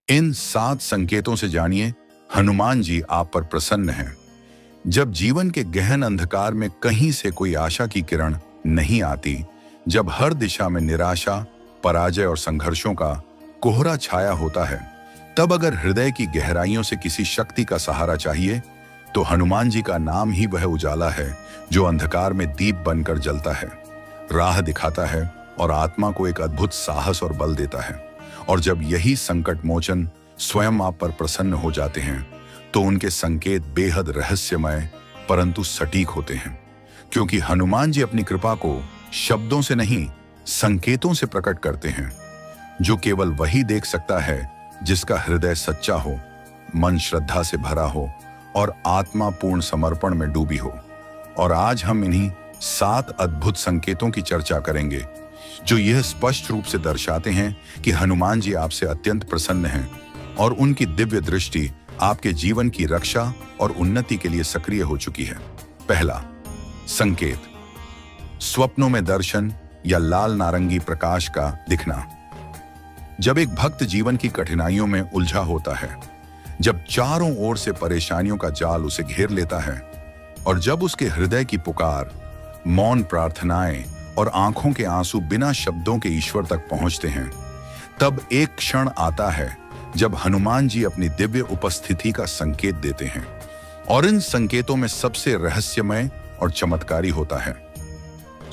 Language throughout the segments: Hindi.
इन 7 संकेतों से जानिए हनुमान जी आप पर प्रसन्न हैं। जब जीवन के गहन अंधकार में कहीं से कोई आशा की किरण नहीं आती, जब हर दिशा में निराशा, पराजय और संघर्षों का कोहरा छाया होता है, तब अगर हृदय की गहराइयों से किसी शक्ति का सहारा चाहिए तो हनुमान जी का नाम ही वह उजाला है जो अंधकार में दीप बनकर जलता है, राह दिखाता है और आत्मा को एक अद्भुत साहस और बल देता है। और जब यही संकट मोचन स्वयं आप पर प्रसन्न हो जाते हैं तो उनके संकेत बेहद रहस्यमय परंतु सटीक होते हैं, क्योंकि हनुमान जी अपनी कृपा को शब्दों से नहीं संकेतों से प्रकट करते हैं, जो केवल वही देख सकता है जिसका हृदय सच्चा हो, मन श्रद्धा से भरा हो और आत्मा पूर्ण समर्पण में डूबी हो। और आज हम इन्हीं 7 अद्भुत संकेतों की चर्चा करेंगे जो यह स्पष्ट रूप से दर्शाते हैं कि हनुमान जी आपसे अत्यंत प्रसन्न हैं और उनकी दिव्य दृष्टि आपके जीवन की रक्षा और उन्नति के लिए सक्रिय हो चुकी है। पहला संकेत, स्वप्नों में दर्शन या लाल नारंगी प्रकाश का दिखना। जब एक भक्त जीवन की कठिनाइयों में उलझा होता है, जब चारों ओर से परेशानियों का जाल उसे घेर लेता है और जब उसके हृदय की पुकार, मौन प्रार्थनाएं और आंखों के आंसू बिना शब्दों के ईश्वर तक पहुंचते हैं, तब एक क्षण आता है जब हनुमान जी अपनी दिव्य उपस्थिति का संकेत देते हैं। और इन संकेतों में सबसे रहस्यमय और चमत्कारी होता है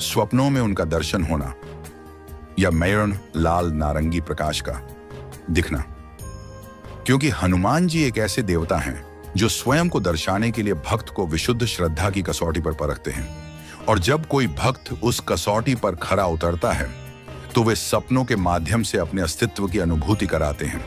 स्वप्नों में उनका दर्शन होना या मैरण लाल नारंगी प्रकाश का दिखना, क्योंकि हनुमान जी एक ऐसे देवता हैं जो स्वयं को दर्शाने के लिए भक्त को विशुद्ध श्रद्धा की कसौटी पर परखते हैं। और जब कोई भक्त उस कसौटी पर खरा उतरता है तो वे सपनों के माध्यम से अपने अस्तित्व की अनुभूति कराते हैं।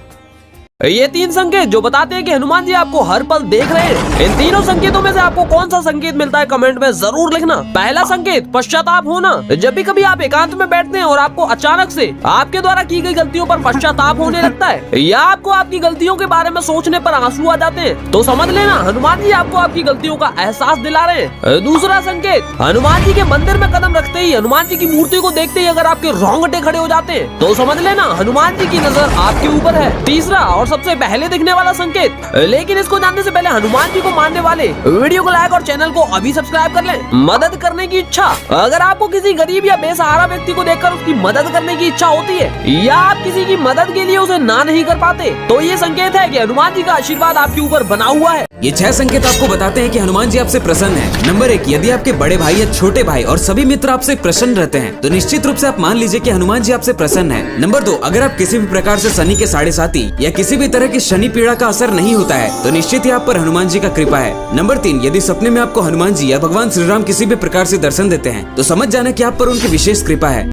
ये 3 संकेत जो बताते हैं कि हनुमान जी आपको हर पल देख रहे हैं। इन तीनों संकेतों में से आपको कौन सा संकेत मिलता है कमेंट में जरूर लिखना। पहला संकेत, पश्चाताप होना। जब भी कभी आप एकांत में बैठते हैं और आपको अचानक से आपके द्वारा की गई गलतियों पर पश्चाताप होने लगता है या आपको आपकी गलतियों के बारे में सोचने पर आंसू आ जाते हैं, तो समझ लेना हनुमान जी आपको आपकी गलतियों का एहसास दिला रहे हैं। दूसरा संकेत, हनुमान जी के मंदिर में कदम रखते ही, हनुमान जी की मूर्ति को देखते ही अगर आपके रोंगटे खड़े हो जाते हैं तो समझ लेना हनुमान जी की नजर आपके ऊपर है। तीसरा और सबसे पहले दिखने वाला संकेत, लेकिन इसको जानने से पहले हनुमान जी को मानने वाले वीडियो को लाइक और चैनल को अभी सब्सक्राइब कर लें। मदद करने की इच्छा, अगर आपको किसी गरीब या बेसहारा व्यक्ति को देखकर उसकी मदद करने की इच्छा होती है या आप किसी की मदद के लिए उसे ना नहीं कर पाते, तो ये संकेत है कि हनुमान जी का आशीर्वाद आपके ऊपर बना हुआ है। ये 6 संकेत आपको बताते हैं कि हनुमान जी आपसे प्रसन्न हैं। नंबर 1, यदि आपके बड़े भाई या छोटे भाई और सभी मित्र आपसे प्रसन्न रहते हैं तो निश्चित रूप से आप मान लीजिए कि हनुमान जी आपसे प्रसन्न हैं। नंबर 2, अगर आप किसी भी प्रकार से शनि के साढ़े साथी या किसी भी तरह की शनि पीड़ा का असर नहीं होता है तो निश्चित ही आप पर हनुमान जी का कृपा है। नंबर 3, यदि सपने में आपको हनुमान जी या भगवान श्री राम किसी भी प्रकार से दर्शन देते हैं तो समझ जाना कि आप पर उनकी विशेष कृपा है।